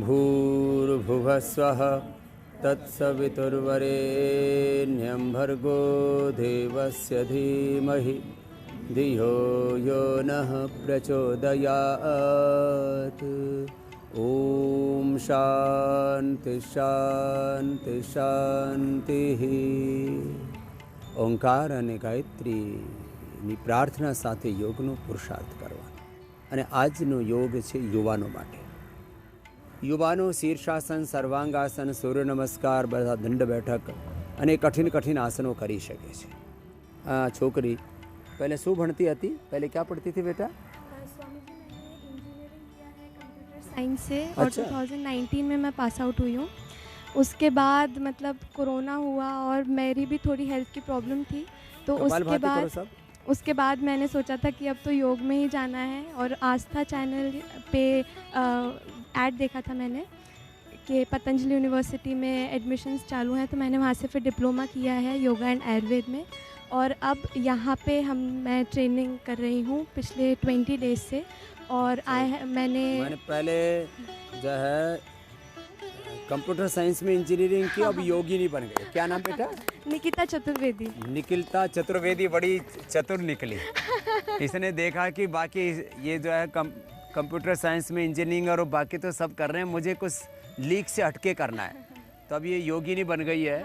भूर्भुवः स्वः तत्सवितुर्वरेण्यं भर्गो देवस्य धीमहि धियो यो नः प्रचोदयात्। ओम शांति शांति शांति। ओंकार અને ગાયત્રીની પ્રાર્થના સાથે યોગનો પુરુષાર્થ કરવાનો. અને આજનો યોગ છે યુવાનો માટે. યુવાનો શીર્ષાસન, સર્વાંગાસન, સૂર્ય નમસ્કાર, બધા દંડ બેઠક અને કઠિન કઠિન આસનો કરી શકે છે. આ છોકરી પહેલે શું ભણતી હતી? પહેલે ક્યાં પડતી હતી બેટા? साइंस से और 2019 में मैं पास आउट हुई हूँ. उसके बाद मतलब कोरोना हुआ और मेरी भी थोड़ी हेल्थ की प्रॉब्लम थी, तो उसके बाद मैंने सोचा था कि अब तो योग में ही जाना है. और आस्था चैनल पे ऐड देखा था मैंने कि पतंजलि यूनिवर्सिटी में एडमिशन्स चालू हैं, तो मैंने वहाँ से फिर डिप्लोमा किया है योगा एंड आयुर्वेद में. और अब यहाँ पे मैं ट्रेनिंग कर रही हूँ पिछले 20 डेज से. और मैंने पहले जो है कंप्यूटर साइंस में इंजीनियरिंग की, अब योगिनी बन गई. क्या नाम बेटा? निकिता चतुर्वेदी. निकिता चतुर्वेदी बड़ी चतुर निकली. इसने देखा कि बाकी ये जो है कंप्यूटर साइंस में इंजीनियरिंग और बाकी तो सब कर रहे हैं, मुझे कुछ लीक से हटके करना है, तो अब ये योगिनी बन गई है.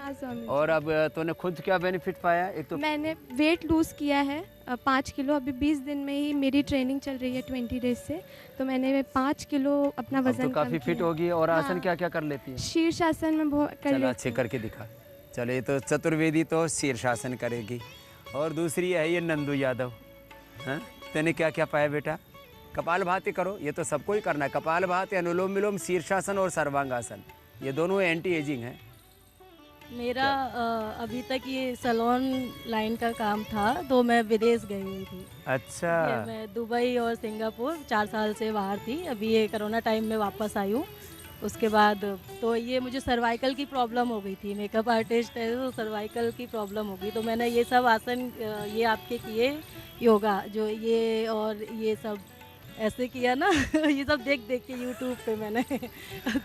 और अब तूने खुद क्या बेनिफिट पाया? एक तो मैंने वेट लूज़ किया है 5 किलो. अभी 20 दिन में ही मेरी ट्रेनिंग चल रही है 20 डेज से, तो मैंने 5 किलो अपना वजन तो काफ़ी फिट होगी. और आसन क्या क्या कर लेती है? शीर्षासन में बहुत कर लेती हूँ. अच्छे करके दिखा. चले तो चतुर्वेदी तो शीर्षासन करेगी. और दूसरी है ये नंदू यादव. हाँ, तेने क्या क्या पाया बेटा? कपालभाति करो, ये तो सबको ही करना है. कपालभाति, अनुलोम विलोम, शीर्षासन और सर्वांगासन, ये दोनों एंटी एजिंग हैं. मेरा अभी तक ये सैलून लाइन का काम था, तो मैं विदेश गई हुई थी. अच्छा. मैं दुबई और सिंगापुर 4 साल से बाहर थी. अभी ये कोरोना टाइम में वापस आई हूँ. उसके बाद तो ये मुझे सर्वाइकल की प्रॉब्लम हो गई थी. मेकअप आर्टिस्ट है तो सर्वाइकल की प्रॉब्लम हो गई, तो मैंने ये सब आसन ये आपके किए योगा जो ये और ये सब ऐसे किया ना ये सब देख देख के यूट्यूब पे मैंने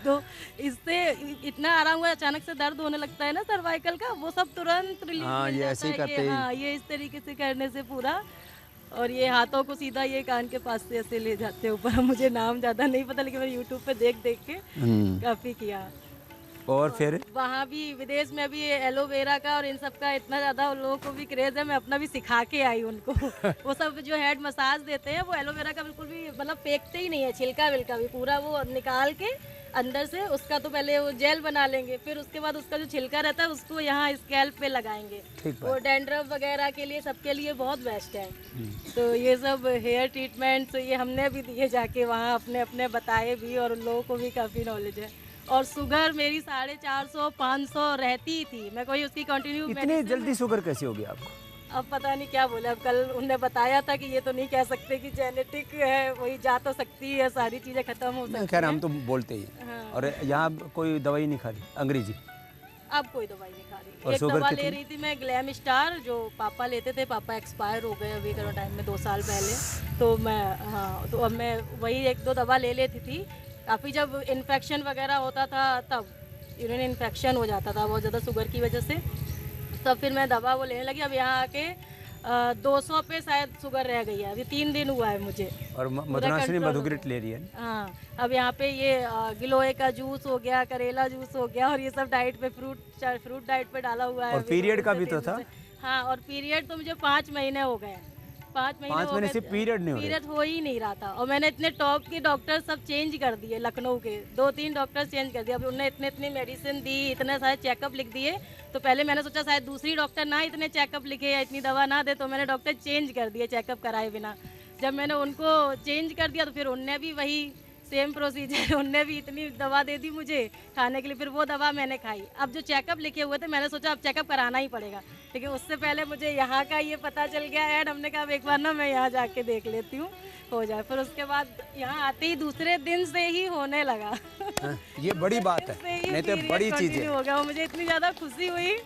तो इससे इतना आराम हुआ. अचानक से दर्द होने लगता है ना सर्वाइकल का, वो सब तुरंत रिलीफ मिल जाता है. ये इस तरीके से करने से पूरा. और ये हाथों को सीधा ये कान के पास से ऐसे ले जाते हैं ऊपर. मुझे नाम ज़्यादा नहीं पता, लेकिन मैंने यूट्यूब पे देख देख के काफ़ी किया. और फिर वहाँ भी विदेश में भी एलोवेरा का और इन सब का इतना ज़्यादा उन लोगों को भी क्रेज़ है. मैं अपना भी सिखा के आई उनको. वो सब जो हेड मसाज देते हैं वो एलोवेरा का बिल्कुल भी मतलब फेंकते ही नहीं है. छिलका विलका भी पूरा वो निकाल के अंदर से उसका तो पहले वो जेल बना लेंगे, फिर उसके बाद उसका जो छिलका रहता है उसको यहाँ स्कैल्प पे लगाएंगे. वो डैंड्रफ वगैरह के लिए सबके लिए बहुत बेस्ट है. तो ये सब हेयर ट्रीटमेंट तो ये हमने भी दिए जाके वहाँ, अपने अपने बताए भी, और उन लोगों को भी काफ़ी नॉलेज है. और शुगर मेरी 450-500 रहती थी. मैं कोई उसकी कंटिन्यू. इतनी जल्दी शुगर कैसे हो गया आपको? अब पता नहीं क्या बोले. अब कल उन्होंने बताया था कि ये तो नहीं कह सकते कि जेनेटिक है, वही जा तो सकती है, सारी चीज़ें खत्म हो सकती है. खैर हम तो बोलते ही. हाँ. और यहाँ कोई दवाई नहीं खा रही अंग्रेजी? अब कोई दवाई नहीं खा रही. एक दवा ले रही थी मैं, ग्लैम स्टार, जो पापा लेते थे. पापा एक्सपायर हो गए अभी कोरोना टाइम में 2 साल पहले. तो मैं तो अब मैं वही 1-2 दवा ले लेती थी. काफ़ी जब इन्फेक्शन वगैरह होता था तब यूरिन इन्फेक्शन हो जाता था बहुत ज़्यादा शुगर की वजह से, तब फिर मैं दवा वो लेने लगी. अब यहाँ आके 200 पे शायद शुगर रह गई है. अभी 3 दिन हुआ है मुझे. और मधुनाशिनी मधुग्रिट ले रही है. हाँ, अब यहाँ पे ये गिलोय का जूस हो गया, करेला जूस हो गया, और ये सब डाइट पे फ्रूट डाइट पे डाला हुआ है. और पीरियड का भी तो था. हाँ, और पीरियड तो मुझे 5 महीने हो गए. 5 महीने से पीरियड हो ही नहीं रहा था. और मैंने इतने टॉप के डॉक्टर सब चेंज कर दिए. लखनऊ के 2-3 डॉक्टर चेंज कर दिए. अब उन्होंने इतनी मेडिसिन दी, इतने सारे चेकअप लिख दिए. तो पहले मैंने सोचा शायद दूसरी डॉक्टर ना इतने चेकअप लिखे या इतनी दवा ना दे, तो मैंने डॉक्टर चेंज कर दिए चेकअप कराए बिना. जब मैंने उनको चेंज कर दिया तो फिर उनने भी वही सेम प्रोसीजर, उनने भी इतनी दवा दे दी मुझे खाने के लिए. फिर वो दवा मैंने खाई. अब जो चेकअप लिखे हुए थे मैंने सोचा अब चेकअप कराना ही पड़ेगा, लेकिन उससे पहले मुझे यहाँ का ये पता चल गया ऐड. हमने कहा एक बार ना मैं यहाँ जाके देख लेती हूँ, हो जाए. फिर उसके बाद यहाँ आते ही दूसरे दिन से ही होने लगा. ये बड़ी बात है, नहीं तो बड़ी चीज़ है. हो गया, मुझे इतनी ज़्यादा खुशी हुई.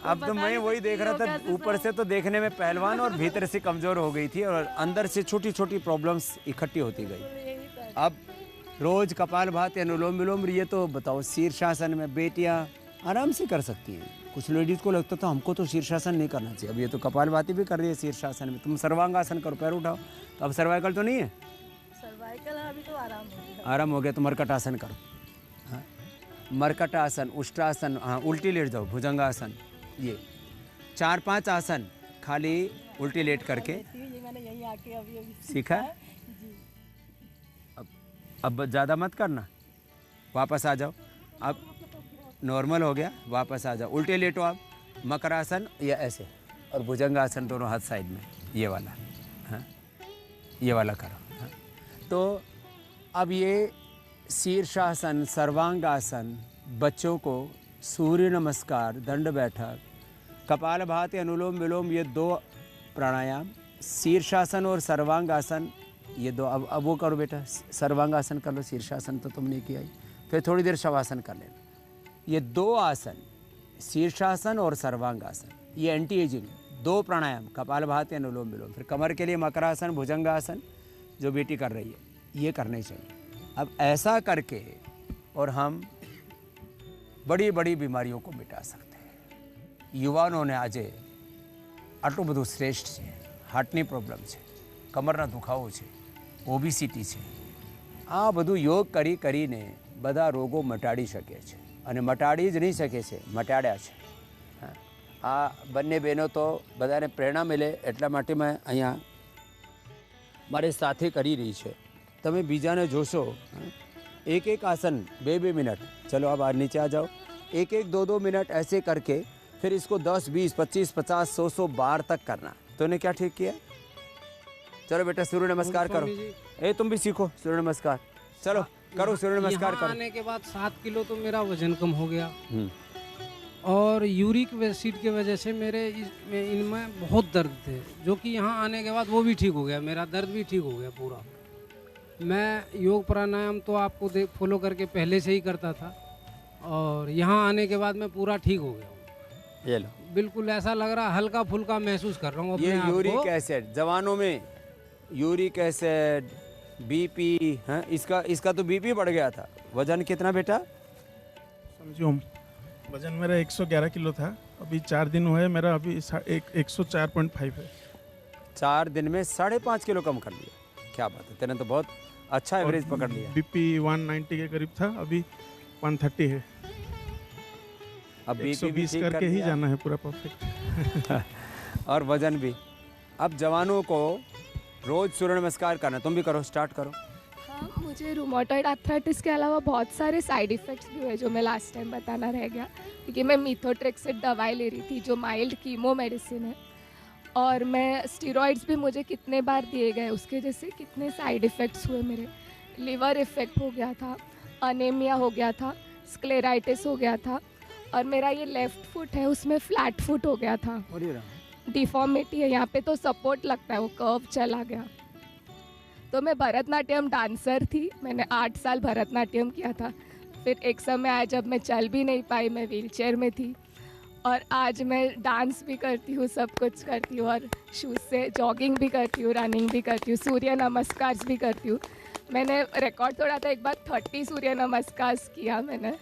अब तो मैं वही देख रहा था, ऊपर से तो देखने में पहलवान और भीतर से कमज़ोर हो गई थी, और अंदर से छोटी छोटी प्रॉब्लम्स इकट्ठी होती गई. अब रोज कपालभाति, अनुलोम विलोम, ये तो बताओ शीर्षासन में बेटियां आराम से कर सकती हैं। कुछ लेडीज को लगता था हमको तो शीर्षासन नहीं करना चाहिए। अब ये तो कपालभाति भी कर रही है शीर्षासन में। तुम सर्वांगासन करो, पैर उठाओ। तो अब सर्वाइकल तो नहीं है, सर्वाइकल अभी तो आराम हो गया। आराम हो गया तो मरकटासन करो। हाँ, मरकटासन, उष्ट्रासन, हाँ उल्टी लेट जाओ, भुजंगासन, ये 4-5 आसन खाली उल्टी लेट करके ये मैंने यहीं आके अभी सीखा है। जी। अब ज़्यादा मत करना, वापस आ जाओ। अब नॉर्मल हो गया, वापस आ जाओ। उल्टे लेटो आप, मकरासन या ऐसे, और भुजंगासन दोनों हाथ साइड में, ये वाला। हाँ, ये वाला करो। हाँ। तो अब ये शीर्षासन, सर्वांगासन, बच्चों को सूर्य नमस्कार, दंड बैठक, कपालभाति, अनुलोम विलोम, ये 2 प्राणायाम, शीर्षासन और सर्वांगासन, ये 2। अब वो करो बेटा, सर्वांगासन कर लो, शीर्षासन तो तुमने किया ही। फिर थोड़ी देर शवासन कर लेना। ये 2 आसन, शीर्षासन और सर्वांगासन, ये एंटी एजिंग 2 प्राणायाम, कपालभाति, अनुलोम विलोम। फिर कमर के लिए मकरासन, भुजंगासन, जो बेटी कर रही है, ये करने चाहिए। अब ऐसा करके और हम बड़ी बड़ी बीमारियों को मिटा सकते हैं। युवाओं ने आज આટલું બધું શ્રેષ્ઠ છે। હાર્ટની પ્રોબ્લેમ છે, કમરના દુખાવો છે, ઓબેસિટી છે, આ બધું યોગ કરી કરીને બધા રોગો મટાડી શકે છે। અને મટાડી જ નહીં શકે છે, મટાડ્યા છે। આ બંને બહેનો તો બધાને પ્રેરણા મળે એટલા માટે મેં અહીંયા મારી સાથે કરી રહી છે। તમે બીજાને જોશો, एक एक आसन 2-2 मिनट, चलो अब नीचे आ जाओ, 1-1, 2-2 मिनट ऐसे करके फिर इसको 10, 20, 25, 50, 100 बार तक करना। तूने क्या ठीक किया? चलो बेटा सूर्य नमस्कार करो। ए तुम भी सीखो सूर्य नमस्कार, चलो करो सूर्य नमस्कार करो। आने के बाद 7 किलो तो मेरा वजन कम हो गया, और यूरिक एसिड की वजह से मेरे इनमें बहुत दर्द थे, जो कि यहाँ आने के बाद वो भी ठीक हो गया, मेरा दर्द भी ठीक हो गया पूरा। मैं योग प्राणायाम तो आपको फॉलो करके पहले से ही करता था, और यहाँ आने के बाद मैं पूरा ठीक हो गया हूँ। ये लो, बिल्कुल ऐसा लग रहा, हल्का फुल्का महसूस कर रहा हूँ ये अपने आप को। यूरिक एसिड जवानों में, यूरिक एसिड, बीपी है, इसका तो बीपी बढ़ गया था। वजन कितना बेटा? समझो वजन मेरा 111 किलो था, अभी 4 दिन हुए मेरा अभी 104.5 है। 4 दिन में 5.5 किलो कम कर लिया, क्या बात है, तेने तो बहुत अच्छा एवरेज पकड़ लिया। बीपी 190 के करीब था, अभी 130 है। अब बीपी 120 करके ही जाना है पूरा परफेक्ट। और वजन भी। अब जवानों को रोज सूर्य नमस्कार करना, तुम भी करो, स्टार्ट करो। हाँ, मुझे रूमेटॉइड आर्थराइटिस के अलावा बहुत सारे साइड इफ़ेक्ट्स भी हुए जो मैं लास्ट टाइम बताना रह गया, क्योंकि मैं मीथोट्रेक्सेट दवाई ले रही थी जो माइल्ड कीमो मेडिसिन है, और मैं स्टीरॉइड्स भी मुझे कितने बार दिए गए, उसके जैसे कितने साइड इफ़ेक्ट्स हुए। मेरे लिवर इफ़ेक्ट हो गया था, अनेमिया हो गया था, स्क्लेराइटिस हो गया था, और मेरा ये लेफ़्ट फुट है उसमें फ्लैट फुट हो गया था, डिफॉर्मिटी है यहाँ पे, तो सपोर्ट लगता है, वो कर्व चला गया। तो मैं भरतनाट्यम डांसर थी, मैंने 8 साल भरतनाट्यम किया था। फिर एक समय आया जब मैं चल भी नहीं पाई, मैं व्हीलचेयर में थी, और आज मैं डांस भी करती हूँ, सब कुछ करती हूँ, और शूज़ से जॉगिंग भी करती हूँ, रनिंग भी करती हूँ, सूर्य नमस्कार भी करती हूँ। मैंने रिकॉर्ड तोड़ा था, एक बार 30 सूर्य नमस्कार किया मैंने,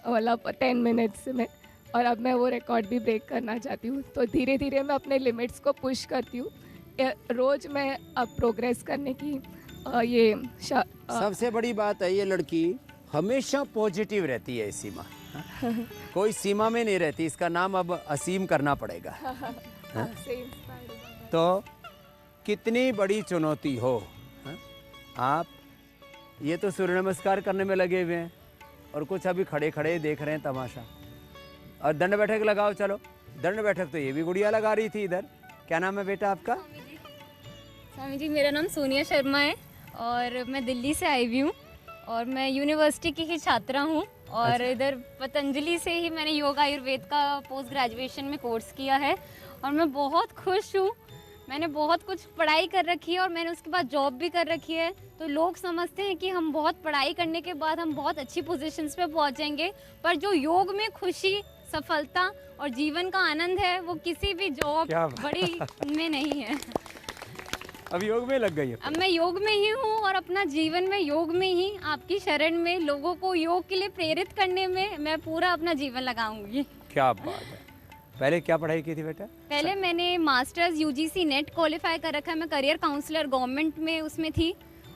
मतलब 10 मिनट्स में, और अब मैं वो रिकॉर्ड भी ब्रेक करना चाहती हूँ। तो धीरे धीरे मैं अपने लिमिट्स को पुश करती हूँ। रोज़ मैं अब प्रोग्रेस करने की सबसे बड़ी बात है, ये लड़की हमेशा पॉजिटिव रहती है। सीमा कोई सीमा में नहीं रहती, इसका नाम अब असीम करना पड़ेगा। तो कितनी बड़ी चुनौती हो, आप ये तो सूर्य नमस्कार करने में लगे हुए हैं, और कुछ अभी खड़े खड़े देख रहे हैं तमाशा। और दंड बैठक लगाओ, चलो दंड बैठक तो ये भी गुड़िया लगा रही थी इधर। क्या नाम है बेटा आपका? स्वामी जी, मेरा नाम सोनिया शर्मा है, और मैं दिल्ली से आई हुई हूँ, और मैं यूनिवर्सिटी की ही छात्रा हूँ, और अच्छा। इधर पतंजलि से ही मैंने योग आयुर्वेद का पोस्ट ग्रेजुएशन में कोर्स किया है, और मैं बहुत खुश हूँ। मैंने बहुत कुछ पढ़ाई कर रखी है, और मैंने उसके बाद जॉब भी कर रखी है। तो लोग समझते हैं कि हम बहुत पढ़ाई करने के बाद हम बहुत अच्छी पोजीशंस पे पहुँचेंगे, पर जो योग में खुशी, सफलता और जीवन का आनंद है, वो किसी भी जॉब बड़ी में नहीं है। अब योग में लग गई है। अब मैं योग में ही हूँ और अपना जीवन में योग में ही आपकी शरण में लोगों को योग के लिए प्रेरित करने में मैं पूरा अपना जीवन लगाऊंगी। क्या बात है। पहले क्या पढ़ाई की थी बेटा? पहले मैंने मास्टर्स यूजीसी नेट क्वालिफाई कर रखा है। मैं करियर काउंसलर गवर्नमेंट में उसमें थी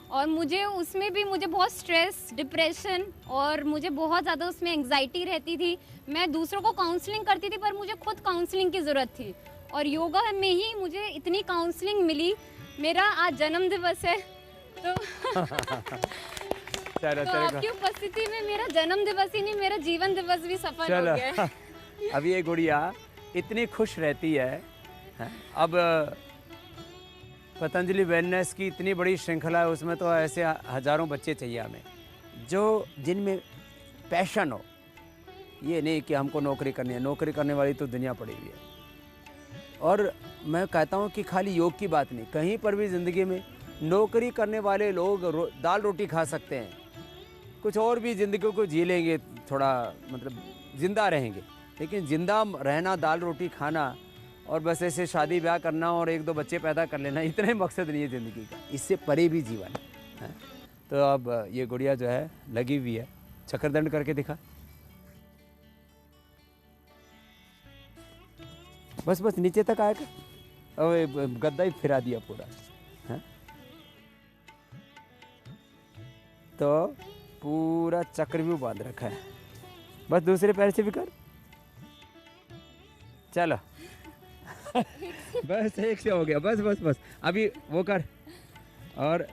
और मुझे उसमें भी मुझे बहुत स्ट्रेस, डिप्रेशन और मुझे बहुत ज़्यादा उसमें एंग्जाइटी रहती थी। मैं दूसरों को काउंसलिंग करती थी पर मुझे खुद काउंसलिंग की ज़रूरत थी और योगा में ही मुझे इतनी काउंसलिंग मिली। मेरा आज जन्म दिवस है तो आपकी उपस्थिति में मेरा जन्म दिवस ही नहीं, मेरा जीवन दिवस भी सफल हो गया है। अब ये गुड़िया इतनी खुश रहती है, अब पतंजलि वेलनेस की इतनी बड़ी श्रृंखला है, उसमें तो ऐसे हजारों बच्चे चाहिए हमें जो जिनमें पैशन हो। ये नहीं कि हमको नौकरी करनी है, नौकरी करने वाली तो दुनिया पड़ी हुई है। और मैं कहता हूँ कि खाली योग की बात नहीं, कहीं पर भी ज़िंदगी में नौकरी करने वाले लोग दाल रोटी खा सकते हैं, कुछ और भी ज़िंदगी को जी लेंगे, थोड़ा मतलब ज़िंदा रहेंगे, लेकिन ज़िंदा रहना, दाल रोटी खाना और बस ऐसे शादी ब्याह करना और एक दो बच्चे पैदा कर लेना, इतना ही मकसद नहीं है ज़िंदगी का, इससे परे भी जीवन है। तो अब ये गुड़िया जो है लगी हुई है। चक्रदंड करके दिखा, बस बस नीचे तक आएगा, अब गद्दा ही फिरा दिया पूरा है। तो पूरा चक्रव्यूह बांध रखा है, बस दूसरे पैर से भी कर, चलो बस एक से हो गया, बस बस बस अभी वो कर। और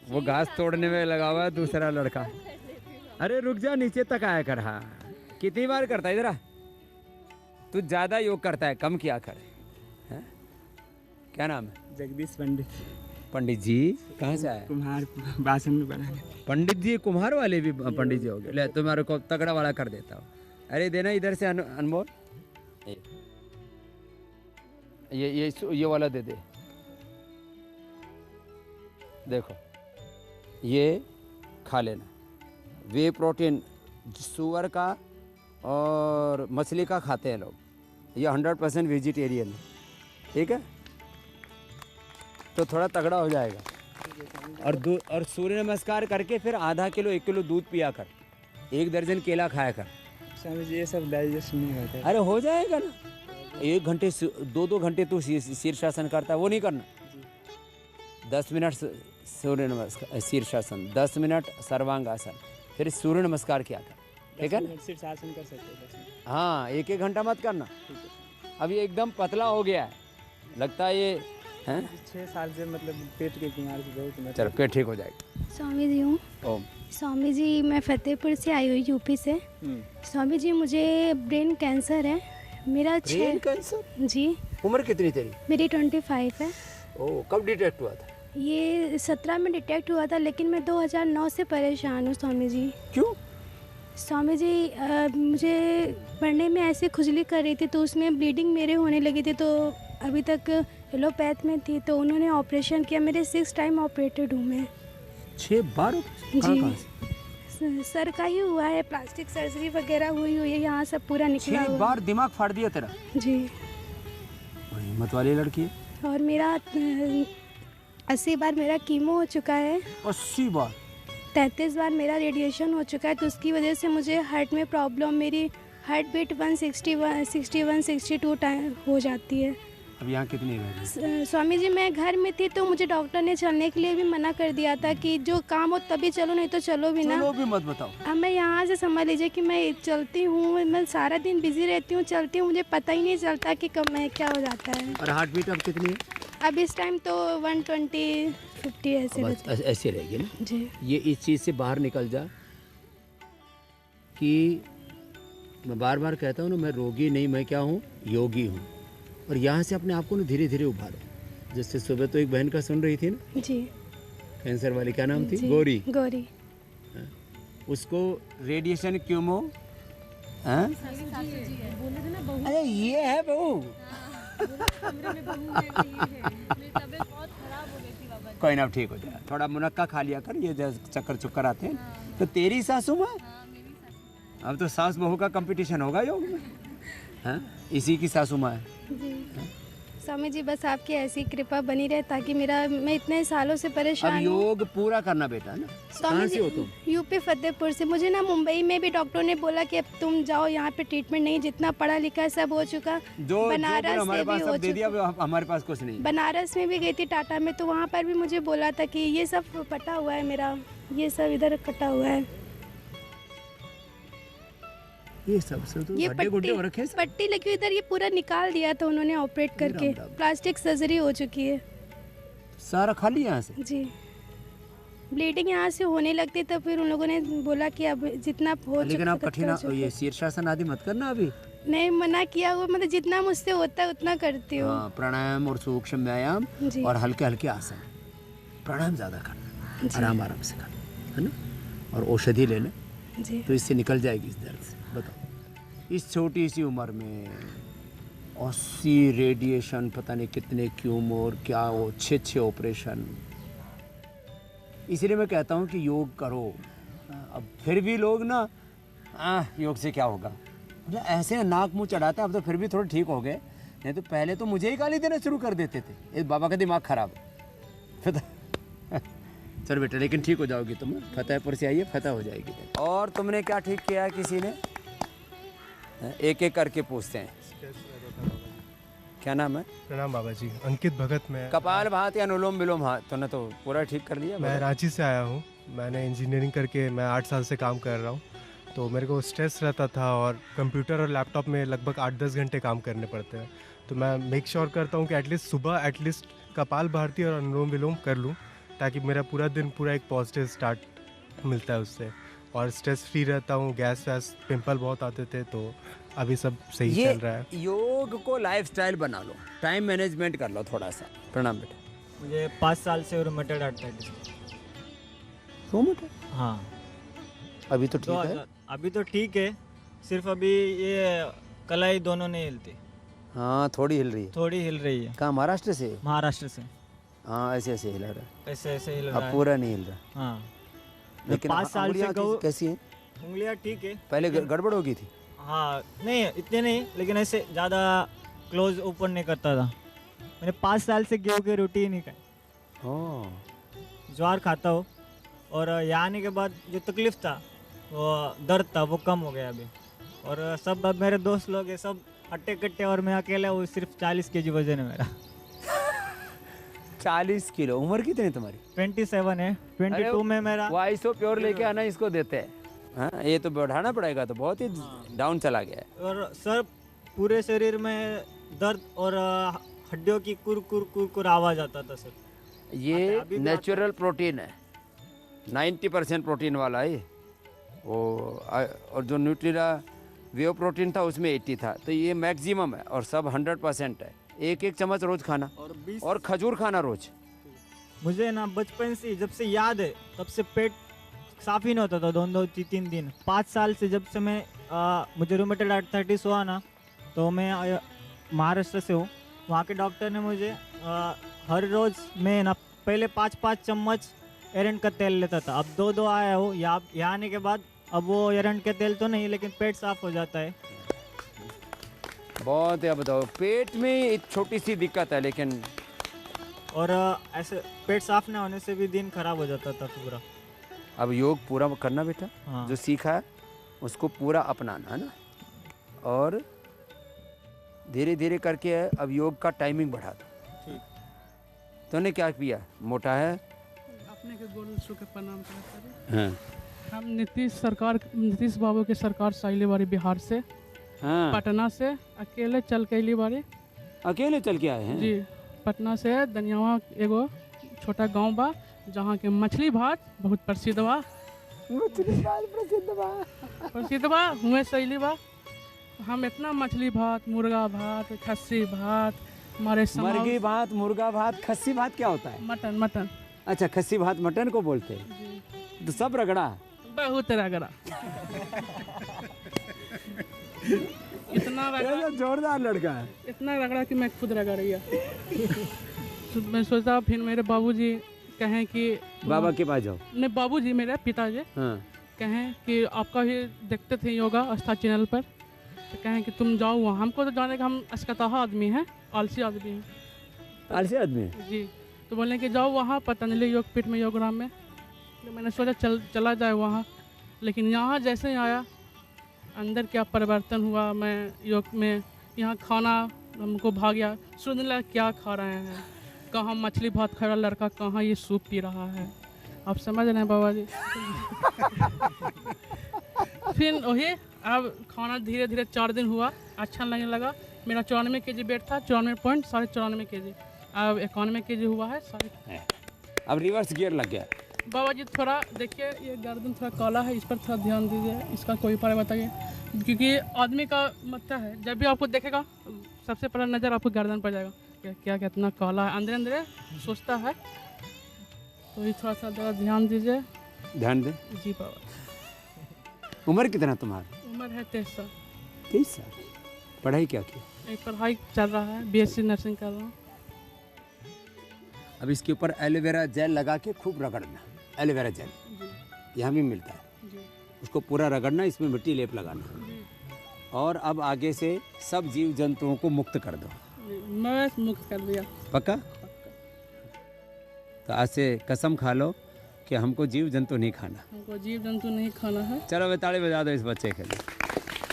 वो घास तोड़ने में लगा हुआ है दूसरा लड़का। अरे रुक जा, नीचे तक आया कर। हाँ, कितनी बार करता है इधर आ? तू ज़्यादा योग करता है, कम किया कर। है? क्या नाम है? जगदीश पंडित। पंडित जी कहाँ से आए? कुम्हार बासन में बना। पंडित जी कुम्हार वाले भी पंडित जी हो गए। ले तुम्हारे को तगड़ा वाला कर देता हूँ। अरे देना इधर से अनमोल, ये वाला दे दे। देखो ये खा लेना, वे प्रोटीन सुअर का और मछली का खाते हैं लोग, ये 100% वेजिटेरियन है, ठीक है? तो थोड़ा तगड़ा हो जाएगा। और सूर्य नमस्कार करके फिर आधा किलो 1 किलो दूध पिया कर, 1 दर्जन केला खाया कर। स्वामी जी ये सब डाइजेस्ट नहीं होता है। अरे हो जाएगा ना, 1 घंटे 2-2 घंटे तू शीर्षासन करता है, वो नहीं करना। 10 मिनट सूर्य नमस्कार शीर्षासन, 10 मिनट सर्वांगासन, फिर सूर्य नमस्कार किया कर, ठीक है? शीर्षासन कर सकते हैं। हाँ, 1-1 घंटा मत करना। अब ये एकदम पतला हो गया है, लगता है ये हैं 6 साल से मतलब पेट के बीमारी से बहुत। चलो पेट ठीक हो जाएगा। स्वामी जी हूँ। ओम। स्वामी जी मैं फतेहपुर से आई हुई, यूपी से। स्वामी जी मुझे ब्रेन कैंसर है मेरा। Brain cancer? जी। उम्र कितनी तेरी? मेरी 25 है। ओह, कब डिटेक्ट हुआ था? ये 17 में डिटेक्ट हुआ था, लेकिन मैं 2009 से परेशान हूँ स्वामी जी। क्यों? स्वामी जी मुझे पढ़ने में ऐसे खुजली कर रही थी, तो उसमें ब्लीडिंग मेरे होने लगी थी, तो अभी तक एलोपैथ में थी, तो उन्होंने ऑपरेशन किया। मेरे 6 टाइम ऑपरेटेड हूँ मैं। 6 बार? जी, सर का ही हुआ है, प्लास्टिक सर्जरी वगैरह हुई है, यहाँ सब पूरा निकला हुआ। 6 बार दिमाग फाड़ दिया तेरा? जी। हिम्मत वाली लड़की है। और मेरा 80 बार मेरा कीमो हो चुका है। 80 बार? 33 बार मेरा रेडिएशन हो चुका है, तो उसकी वजह से मुझे हार्ट में प्रॉब्लम, मेरी हार्ट बीट 161, 61, 62 टाइम हो जाती है। अब यहाँ कितनी रह? स्वामी जी मैं घर में थी, तो मुझे डॉक्टर ने चलने के लिए भी मना कर दिया था कि जो काम हो तभी चलो, नहीं तो चलो भी ना। चलो भी मत बताओ। अब मैं यहाँ से समझ लीजिए कि मैं चलती हूँ, मैं सारा दिन बिजी रहती हूँ, चलती हूँ, मुझे पता ही नहीं चलता कि कब मैं क्या हो जाता है। और हार्ट बीट अब कितनी है? अब इस टाइम तो 120, 50 ऐसे रहेगी ना जी। ये इस चीज़ से बाहर निकल जा कि मैं बार बार कहता हूँ ना, मैं रोगी नहीं, मैं क्या हूँ, योगी हूँ। और यहाँ से अपने आप को ना धीरे धीरे उभारो। जैसे सुबह तो एक बहन का सुन रही थी ना जी, कैंसर वाली, क्या नाम थी? गौरी। गौरी। उसको रेडिएशन क्यूमो। अरे ये है बहू। कोई ना, ठीक हो जाए, थोड़ा मुनक्का खा लिया कर, ये चक्कर चुक्कर आते हैं। तो तेरी सासू माँ, अब तो सास बहू का कंपटीशन होगा योग में। हाँ, इसी की सासू माँ है। स्वामी जी बस आपकी ऐसी कृपा बनी रहे ताकि मैं इतने सालों से अब परेशान हूँ। योग पूरा करना बेटा ना। स्वामी कहाँ से हो तुम? यूपी फतेहपुर से। मुझे ना मुंबई में भी डॉक्टर ने बोला कि अब तुम जाओ, यहाँ पे ट्रीटमेंट नहीं, जितना पढ़ा लिखा सब हो चुका। जो बनारस हमारे में पास भी सब हो दे दिया, चुका। अब हमारे पास कुछ नहीं। बनारस में भी गई थी टाटा में, तो वहाँ पर भी मुझे बोला था कि ये सब फटा हुआ है मेरा, ये सब इधर कटा हुआ है। ये सब से तो ये गड्ढे गुड्ढे हो रखे हैं सब। पट्टी लगी हुई इधर, ये पूरा निकाल दिया था उन्होंने ऑपरेट करके। राम राम। प्लास्टिक सर्जरी हो चुकी है सारा खाली यहाँ से। जी। ब्लीडिंग यहाँ से होने लगती तो फिर उन लोगों ने बोला कि अब जितना हो लेकिन आप चुका कठिन तो ये शीर्षासन आदि मत करना अभी। नहीं मना किया हुआ, मतलब जितना मुझसे होता है उतना करती हूँ। हाँ, प्राणायाम और सूक्ष्म व्यायाम जी। और हल्के हल्के आसन। प्राणायाम ज़्यादा करना, आराम आराम से करना, है ना। और औषधि लेना, जी। तो इससे निकल जाएगी इस दर्द से। बताओ, इस छोटी सी उम्र में 80 रेडिएशन, पता नहीं कितने ट्यूमर, क्या वो 6 ऑपरेशन। इसलिए मैं कहता हूँ कि योग करो। अब फिर भी लोग ना योग से क्या होगा, मतलब ऐसे नाक मुंह चढ़ाते हैं। अब तो फिर भी थोड़े ठीक हो गए, नहीं तो पहले तो मुझे ही गाली देना शुरू कर देते थे। इस बाबा का दिमाग खराब है। चलो बेटा, लेकिन ठीक हो जाओगी तुम। फतेहपुर से आइए, फतेह हो जाएगी। और तुमने क्या ठीक किया? किसी ने एक एक करके पूछते हैं। क्या नाम है? प्रणाम बाबा जी, अंकित भगत। में कपाल भात या अनुलोम विलोम हाथ, तूने तो पूरा ठीक कर लिया। मैं रांची से आया हूँ। मैंने इंजीनियरिंग करके मैं 8 साल से काम कर रहा हूँ। तो मेरे को स्ट्रेस रहता था और कंप्यूटर और लैपटॉप में लगभग 8-10 घंटे काम करने पड़ते हैं। तो मैं मेक श्योर करता हूँ कि एटलीस्ट सुबह एटलीस्ट कपाल भारती और अनुलोम विलोम कर लूँ, ताकि मेरा पूरा दिन पूरा एक पॉजिटिव स्टार्ट मिलता है उससे। और स्ट्रेस फ्री रहता हूँ। गैस वैस पिंपल बहुत आते थे, तो अभी सब सही चल रहा है। योग को लाइफस्टाइल बना लो, टाइम मैनेजमेंट कर लो थोड़ा सा। प्रणाम बेटा। मुझे 5 साल से रूमेटॉइड आर्थराइटिस। रूमेटॉइड? हाँ। अभी तो ठीक है? अभी तो ठीक है, सिर्फ अभी ये कलाई दोनों नहीं हिलती। हाँ, थोड़ी हिल रही है। थोड़ी हिल रही है। कहाँ, महाराष्ट्र से? महाराष्ट्र से। हाँ, ऐसे ऐसे हिल रहा है। ऐसे ऐसे हिल रहा है। अब पूरा नहीं हिल रहा। हाँ, लेकिन 5 साल से कैसी है? उंगलियाँ ठीक है। पहले गड़बड़ हो गई थी? हाँ, नहीं इतने नहीं, लेकिन ऐसे ज़्यादा क्लोज ओपन नहीं करता था। मैंने 5 साल से गेहूँ की रोटी ही नहीं खाई। ज्वार खाता हूँ, और यहाँ आने के बाद जो तकलीफ था, वो दर्द था, वो कम हो गया अभी। और सब अब मेरे दोस्त लोग हैं, सब हट्टे कट्टे, और मैं अकेला हूँ। सिर्फ 40 kg वजन है मेरा। 40 किलो। उम्र कितनी तुम्हारी? 27 है। 22 में मेरा वाइसो प्योर लेके आना, इसको देते हैं। हाँ, ये तो बढ़ाना पड़ेगा, तो बहुत ही डाउन चला गया है। और सर पूरे शरीर में दर्द और हड्डियों की कुर कुर कुर कुर आवाज़ आता था सर। ये नेचुरल प्रोटीन है, 90% प्रोटीन वाला है वो। और जो न्यूट्रिला वेव प्रोटीन था उसमें 80 था, तो ये मैक्सिमम है। और सब 100% है। एक चम्मच रोज खाना, और खजूर खाना रोज। मुझे ना बचपन से, जब से याद है, तब से पेट साफ ही नहीं होता था 2-3 दिन। 5 साल से जब से मैं मुझे रूमेटॉइड आर्थराइटिस हुआ ना, तो मैं महाराष्ट्र से हूँ। वहाँ के डॉक्टर ने मुझे हर रोज़ मैं ना पहले 5-5 चम्मच एरंड का तेल लेता था। अब 2-2 आया हूँ यहाँ आने के बाद। अब वो एरंड के तेल तो नहीं, लेकिन पेट साफ हो जाता है। बहुत है। बताओ, पेट में एक छोटी सी दिक्कत है, लेकिन और ऐसे पेट साफ ना होने से भी दिन खराब हो जाता था पूरा। अब योग पूरा करना बेटा। हाँ। जो सीखा है उसको पूरा अपनाना, है ना। और धीरे धीरे करके अब योग का टाइमिंग बढ़ा दो। तूने क्या किया? मोटा है? अपने के गोल के प्रणाम करते हैं। हम नीतीश बाबू के सरकार से आइले बारी बिहार से। हाँ। पटना से अकेले चल के अली बारी। अकेले चल के आए हैं? जी। पटना से दनियावा एगो छोटा गांव बा, जहाँ के मछली भात बहुत प्रसिद्ध बा। प्रसिद्ध बा हुए शैली बा। हम इतना मछली भात, मुर्गा भात, खस्सी भात, हमारे मुर्गी भात, मुर्गा भात, खस्सी भात क्या होता है? मटन। अच्छा, खस्सी भात मटन को बोलते हैं। तो सब रगड़ा? बहुत रगड़ा। इतना रगड़ा, जोरदार लड़का है। इतना रगड़ा कि मैं खुद रगड़ गया। मैं सोचता, फिर मेरे बाबूजी कहें कि बाबा के पास जाओ। नहीं, बाबूजी मेरे पिताजी कहें कि आपका भी देखते थे योगा आस्था चैनल पर, तो कहें कि तुम जाओ वहाँ। हमको तो जाने का, हम अस्कताहा आदमी हैं, आलसी आदमी हैं। आलसी आदमी जी। तो बोले कि जाओ वहाँ पतंजलि योगपीठ में, योगराम में। तो मैंने सोचा चला जाए वहाँ। लेकिन यहाँ जैसे ही आया, अंदर क्या परिवर्तन हुआ। मैं योग में, यहाँ खाना हमको भाग गया। सुनने लगा क्या खा रहे हैं, कहाँ मछली भात खा रहा लड़का, कहाँ ये सूप पी रहा है। आप समझ रहे हैं बाबा जी। फिर वही अब खाना धीरे धीरे 4 दिन हुआ, अच्छा लगने लगा। मेरा 94 kg वेट था, 94.94 kg, अब 91 kg हुआ है। अब रिवर्स गियर लग गया। बाबा जी थोड़ा देखिए, ये गर्दन थोड़ा काला है, इस पर थोड़ा ध्यान दीजिए, इसका कोई उपाय बताइए। क्योंकि आदमी का मतलब है, जब भी आपको देखेगा सबसे पहला नज़र आपको गर्दन पर जाएगा, क्या कितना काला है, अंदर अंदर सोचता है। तो ये थोड़ा सा ज़रा ध्यान दीजिए। ध्यान दे जी बाबा। उम्र कितना तुम्हारा? उम्र है 23 साल। 23 साल। पढ़ाई क्या की? पढ़ाई चल रहा है, BSc नर्सिंग कर रहा हूँ। अब इसके ऊपर एलोवेरा जेल लगा के खूब रगड़ना। एलोवेरा जेल यहाँ भी मिलता है, उसको पूरा रगड़ना, इसमें मिट्टी लेप लगाना। और अब आगे से सब जीव जंतुओं को मुक्त कर दो। मैं मुक्त कर दिया। पक्का? तो आज से कसम खा लो कि हमको जीव जंतु नहीं खाना। हमको जीव जंतु नहीं खाना है। चलो वे ताली बजा दो इस बच्चे के लिए।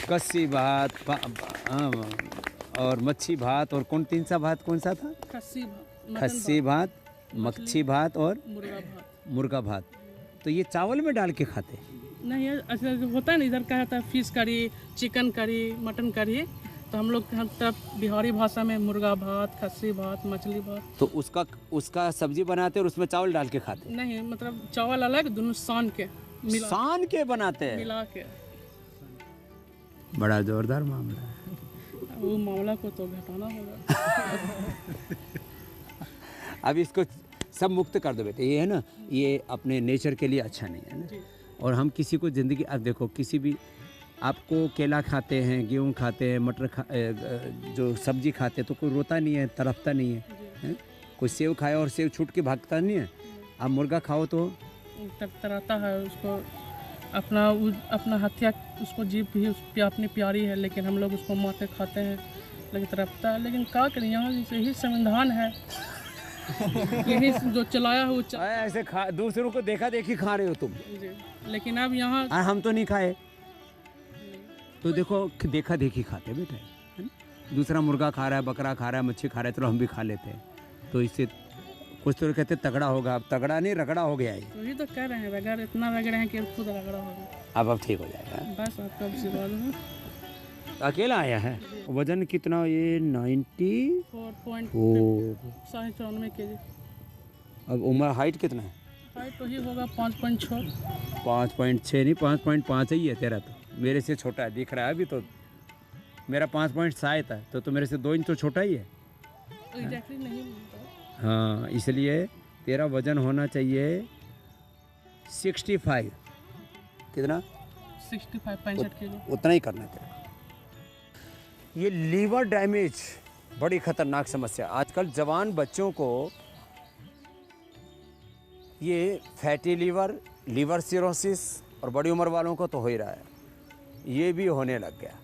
कस्सी भात और मच्छी भात, और कौन 3सा भात कौन सा था? खस्सी भात, मच्छी भात और मुर्गा भात। तो ये चावल में डाल के खाते? नहीं, अच्छा होता है ना, इधर क्या होता है, fish curry, chicken curry, mutton curry. तो हम लोग हर तरफ बिहारी भाषा में मुर्गा भात, खस्सी भात, मछली भात। तो उसका सब्जी बनाते और उसमें चावल डाल के खाते? नहीं, मतलब चावल अलग, दोनों सान के बनाते हैं, मिला के। बड़ा जोरदार मामला है। वो मामला को तो घटाना होगा। अब इसको सब मुक्त कर दो बेटे। ये है ना, ये अपने नेचर के लिए अच्छा नहीं है ना। और हम किसी को ज़िंदगी, अब देखो किसी भी, आपको केला खाते हैं, गेहूँ खाते हैं, मटर जो सब्जी खाते हैं, तो कोई रोता नहीं है, तड़पता नहीं है। कोई सेव खाए और सेव छूट के भागता नहीं है। आप मुर्गा खाओ तो तड़पता है, उसको अपना हत्या, उसको जीभ भी अपनी प्यारी है, लेकिन हम लोग उसको मार के खाते हैं, लेकिन तड़पता है। लेकिन क्या करें, यहाँ यही संविधान है। यही जो चलाया हो ऐसे दूसरों को देखा देखी खा रहे हो तुम। लेकिन अब यहाँ हम तो नहीं खाए, तो देखो देखा देखी खाते बेटा, है ना। दूसरा मुर्गा खा रहा है, बकरा खा रहा है, मच्छी खा रहा है, तो हम भी खा लेते हैं। तो इससे कुछ तो कहते तगड़ा होगा, अब तगड़ा नहीं रगड़ा हो गया है। वही तो कह रहे हैं, रगड़ इतना रगड़े हैं कि खुद रगड़ा होगा। अब ठीक हो जाएगा। बस आपका आशीर्वाद है। अकेला आया है। वजन कितना? ये 94.94 kg। अब उम्र, हाइट कितना है? हाइट तो ही होगा 5.6। 5.6 नहीं, 5.5 ही है तेरा। तो मेरे से छोटा है, दिख रहा है अभी तो। मेरा 5.7 है, तो मेरे से 2 इंच तो छोटा ही है। एग्जैक्टली नहीं। हाँ, इसलिए तेरा वजन होना चाहिए 65। कितना? 65 kg। उतना ही करना तेरा। ये लीवर डैमेज बड़ी खतरनाक समस्या। आजकल जवान बच्चों को ये फैटी लीवर, लिवर सिरोसिस, और बड़ी उम्र वालों को तो हो ही रहा है, ये भी होने लग गया।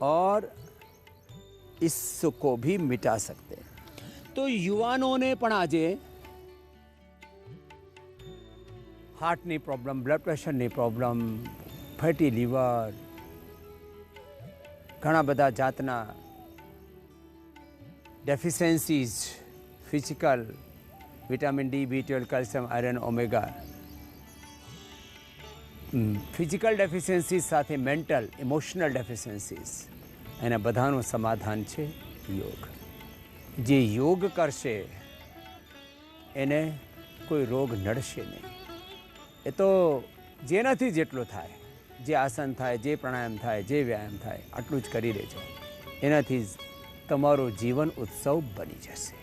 और इसको भी मिटा सकते हैं। तो युवाओं ने पण आजे हार्टनी प्रॉब्लम, ब्लड प्रेशरनी प्रॉब्लम, फैटी लीवर, घણા બધા જાતના deficiencies, physical, vitamin D, B12, calcium, iron, omega, physical deficiencies સાથે મેન્ટલ, ઇમોશનલ ડેફિશિયન્સીઝ, એના બધાનું સમાધાન છે યોગ. જે યોગ કરશે એને કોઈ રોગ નડશે નહીં. એ તો જેનાથી જેટલો થાય, જે આસન થાય, જે પ્રાણાયામ થાય, જે વ્યાયામ થાય, આટલું જ કરી લેજો. એનાથી જ તમારો જીવન ઉત્સવ બની જશે.